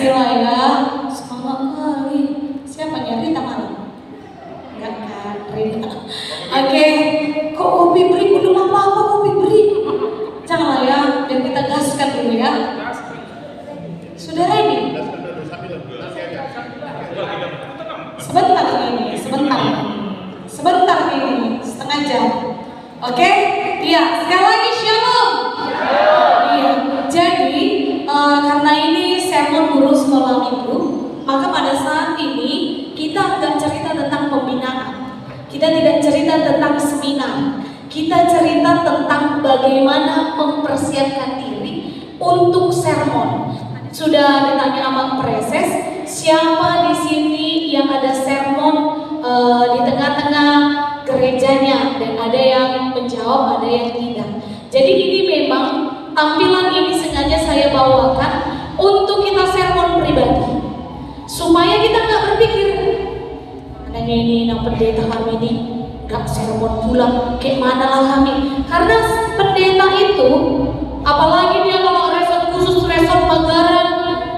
Sila ya, semangat kali. Siapa nih? Rita mana? Enggak kan, Rita. Oke, kok kopi beri belum apa-apa kopi beri. Janganlah ya, biar kita gaskan dulu ya. Sudah ready? Sebentar ini, sebentar nih, setengah jam. Oke, iya, sekali lagi shalom. Iya, jadi karena ini sermon guru sekolah minggu, maka pada saat ini kita akan cerita tentang pembinaan. Kita tidak cerita tentang seminar. Kita cerita tentang bagaimana mempersiapkan diri untuk sermon. Sudah ditanya sama preses, siapa di sini yang ada sermon di tengah-tengah gerejanya, dan ada yang menjawab, ada yang tidak. Jadi ini memang tampilan ini sengaja saya bawakan untuk kita sermon pribadi, supaya kita nggak berpikir anaknya ini yang pendeta kami ini nggak sermon pulang, kayak mana lah kami. Karena pendeta itu, apalagi dia kalau resort khusus, resort Magaran,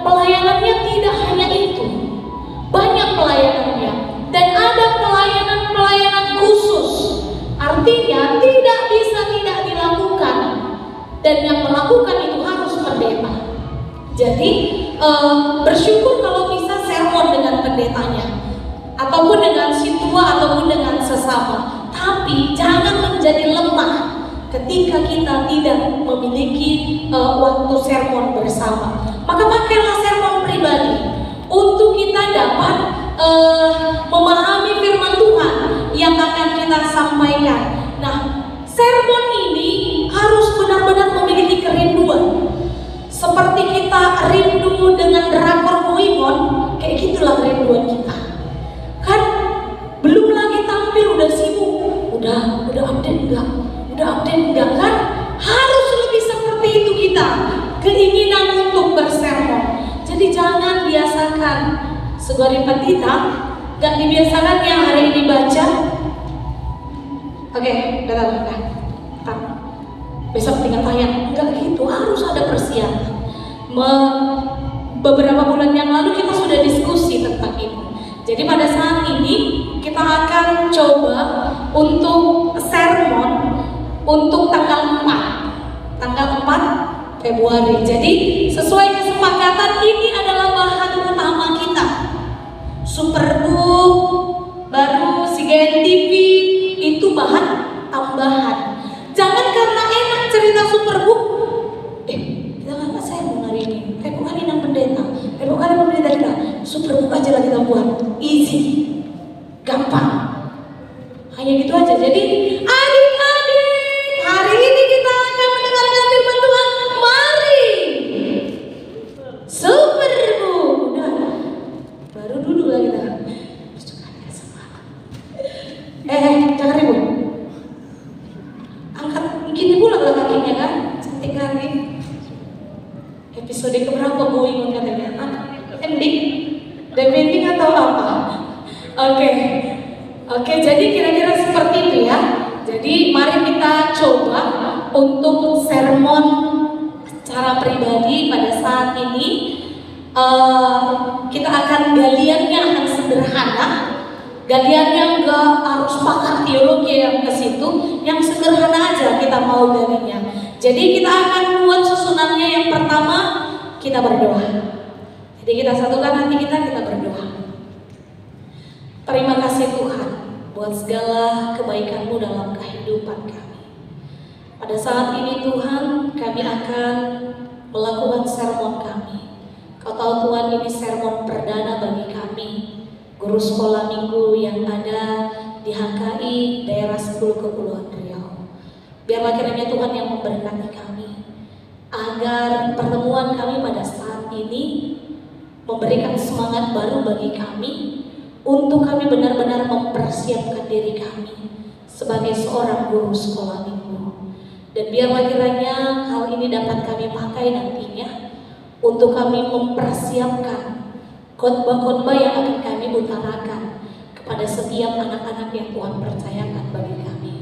pelayanannya tidak hanya itu, banyak pelayanannya, dan ada pelayanan khusus. Artinya tidak bisa tidak dilakukan, dan yang melakukan itu harus pendeta. Jadi bersyukur kalau bisa sermon dengan pendetanya, ataupun dengan situa, ataupun dengan sesama. Tapi jangan menjadi lemah ketika kita tidak memiliki waktu sermon bersama. Maka pakailah sermon pribadi untuk kita dapat memahami firman Tuhan yang akan kita sampaikan. Nah, sermon ini harus benar-benar memiliki kerinduan. Seperti kita rindu dengan drakor Muimon, kayak gitulah kerinduan kita. Kan belum lagi tampil udah sibuk, udah update enggak kan? Harus lebih seperti itu kita, keinginan untuk bersermon. Jadi jangan biasakan segari petita, gak dibiasakan yang hari ini baca. Oke, udah. Besok tinggal tayang. Enggak gitu, harus ada persiapan. Beberapa bulan yang lalu kita sudah diskusi tentang itu. Jadi pada saat ini kita akan coba untuk sermon untuk tanggal 4 Februari. Jadi sesuai kesepakatan, ini adalah bahan utama kita. Superbook baru Sigen TV itu bahan tambahan. Jangan karena enak cerita Superbook, kita nggak sermon hari ini. Bukan inang pendeta, bukan pendeta kita. Superbook aja lah kita buat, easy, gampang. Hanya gitu aja. Jadi adik-adik, hari ini kita akan mendengarkan firman Tuhan. Mari Superbook. Udah, baru duduk lah kita. Jangan ribut. Angkat gini pula lah kakinya kan, cantik kali. Episode keberapa gue ingat katanya? Ending, ending atau apa? Oke, jadi kira-kira seperti itu ya. Jadi mari kita coba untuk sermon secara pribadi pada saat ini. Kita akan galiannya akan sederhana. Galiannya nggak harus pakar teologi yang ke situ, yang sederhana aja kita mau galinya. Jadi kita akan buat susunannya. Yang pertama kita berdoa. Jadi kita satukan hati kita berdoa. Terima kasih Tuhan buat segala kebaikan-Mu dalam kehidupan kami. Pada saat ini Tuhan, kami akan melakukan sermon kami. Kau tahu Tuhan, ini sermon perdana bagi kami, guru sekolah minggu yang ada di HKI daerah 10 Kepulauan Riau. Biarlah kiranya Tuhan yang memberkati kami, agar pertemuan kami pada saat ini memberikan semangat baru bagi kami, untuk kami benar-benar mempersiapkan diri kami sebagai seorang guru sekolah minggu. Dan biarlah kiranya hal ini dapat kami pakai nantinya untuk kami mempersiapkan khotbah-khotbah yang akan kami utarakan kepada setiap anak-anak yang Tuhan percayakan bagi kami.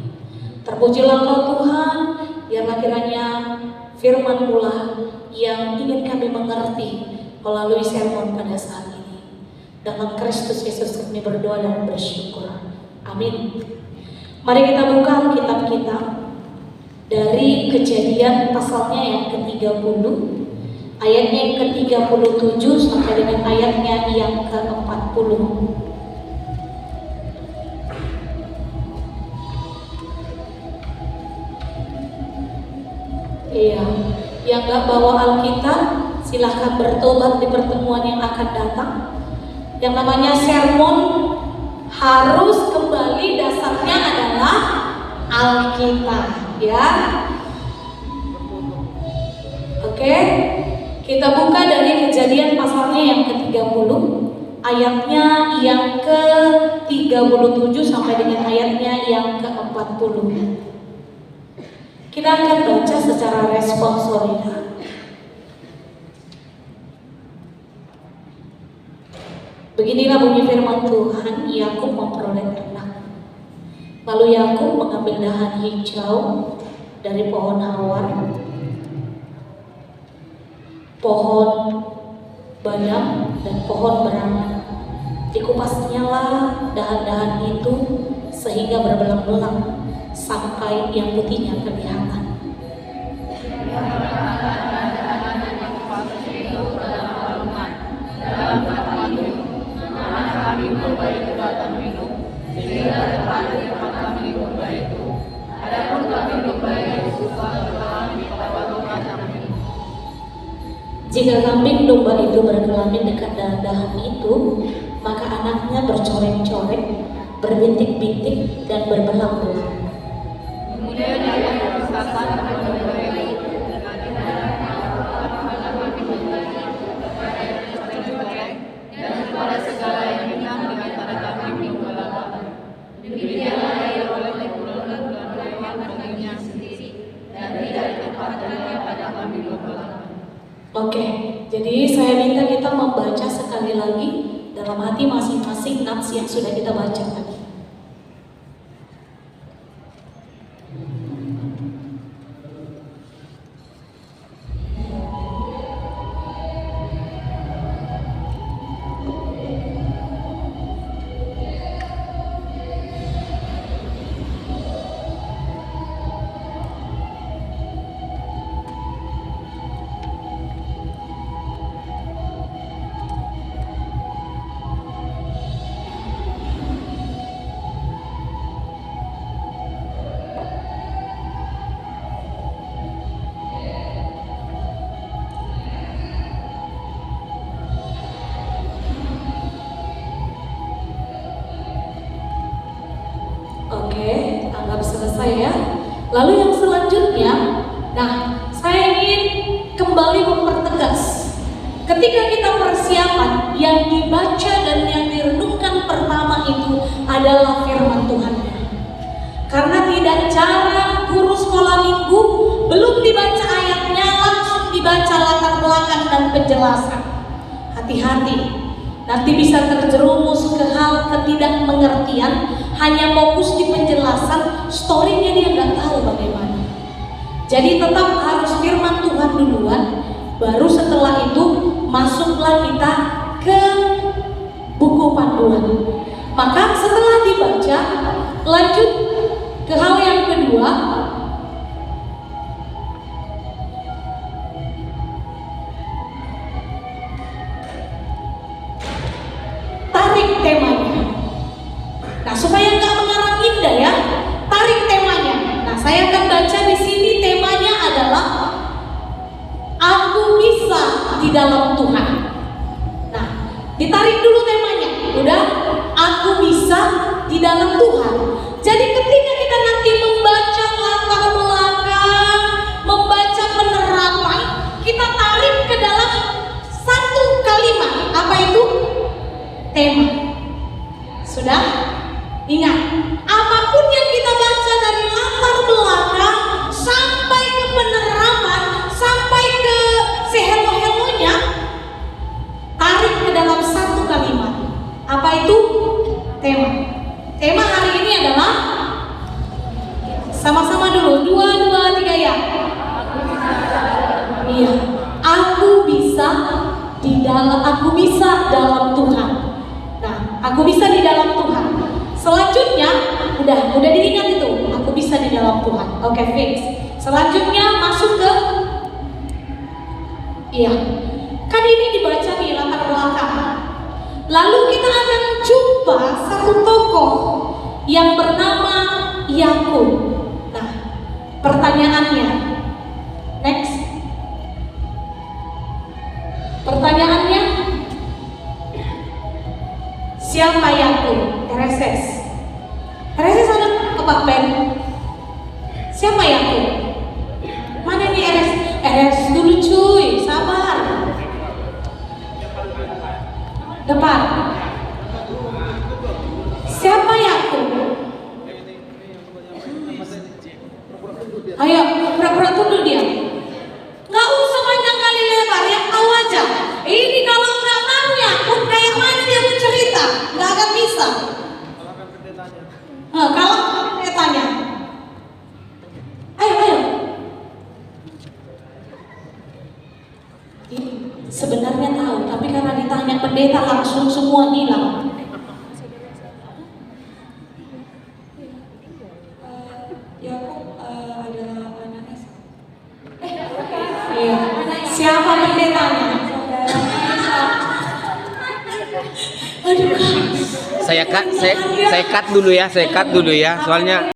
Terpujilah Engkau Tuhan, biarlah kiranya firman-Mu yang ingin kami mengerti, melalui sermon pada saat ini. Dalam Kristus Yesus kami berdoa dan bersyukur. Amin. Mari kita buka Alkitab kita dari Kejadian pasalnya yang ke-30, ayatnya yang ke-37 sampai dengan ayatnya yang ke-40. Iya, yang gak bawa Alkitab silahkan bertobat di pertemuan yang akan datang. Yang namanya sermon harus kembali dasarnya adalah Alkitab, ya. Oke, kita buka dari Kejadian pasalnya yang ke-30, ayatnya yang ke-37 sampai dengan ayatnya yang ke-40. Kita akan baca secara responsoria. Beginilah bunyi firman Tuhan. Yakub memperoleh ternak. Lalu Yakub mengambil dahan hijau dari pohon hawar, pohon badam, dan pohon berangan. Dikupasnya lah dahan-dahan itu sehingga berbelang-belang sampai yang putihnya kelihatan. Jika kambing domba itu berkelamin dekat dahan itu, maka anaknya bercorek-corek, berbintik-bintik, dan berbelang-belang. Kemudian ia memisahkan domba itu dan kepada segala yang hitam di antara kambing domba. Demikianlah ia oleh bulan-bulan lewat baginya sendiri dan tidak ditempatkannya pada kambing domba. Oke, jadi saya minta kita membaca sekali lagi dalam hati masing-masing nats yang sudah kita baca tadi. Ya. Lalu yang selanjutnya, nah saya ingin kembali mempertegas, ketika kita persiapan, yang dibaca dan yang direnungkan pertama itu adalah firman Tuhan. Karena tidak jarang guru sekolah minggu belum dibaca ayatnya langsung dibaca latar belakang dan penjelasan. Hati-hati, nanti bisa terjerumus ke hal ketidakmengertian, hanya fokus di penjelasan, story-nya dia nggak tahu bagaimana. Jadi tetap harus firman Tuhan duluan, baru setelah itu masuklah kita ke buku panduan. Maka setelah dibaca, lanjut ke hal yang kedua. Tarik temanya. Nah, supaya nggak mengarang indah ya, tarik temanya. Nah, saya akan baca di sini, temanya adalah aku bisa di dalam Tuhan. Nah, ditarik dulu temanya. Udah, aku bisa di dalam Tuhan. Jadi ketika kita nanti membaca latar belakang, membaca penerapan, kita tarik ke dalam satu kalimat. Apa itu? Tema. Sudah? Ingat, apapun yang kita baca dari latar belakang sampai ke penerapan, sampai ke sehelo-helonya, tarik ke dalam satu kalimat. Apa itu? Tema. Tema hari ini adalah, sama-sama dulu, 2, 2, 3 ya. Iya, aku bisa di aku bisa dalam Tuhan. Nah, aku bisa di dalam Tuhan. Selanjutnya, udah diingat itu, aku bisa di dalam Tuhan. Oke, fix. Selanjutnya masuk ke, iya, kan ini dibaca di latar belakang. Lalu kita akan jumpa satu tokoh yang bernama Yakub. Nah, pertanyaannya, next. Pertanyaannya, siapa Yakub? RSS. RSS ada apa, Ben? Siapa Yakub? Mana nih RS? RS dulu cuy, sabar. Depan. Siapa Yakub? Ayo, pura-pura tunduk dia. Nggak usah panjang kali lebar, yang tahu aja. Ini kalau nggak tahu Yakub kayak mana dia bercerita, nggak akan bisa. Kalau pendetanya, ayo. Ini sebenarnya tahu, tapi karena ditanya pendeta langsung semua hilang. Yakub adalah anak Esau. Iya. Siapa pendetanya? Aduh. Saya cut dulu ya, soalnya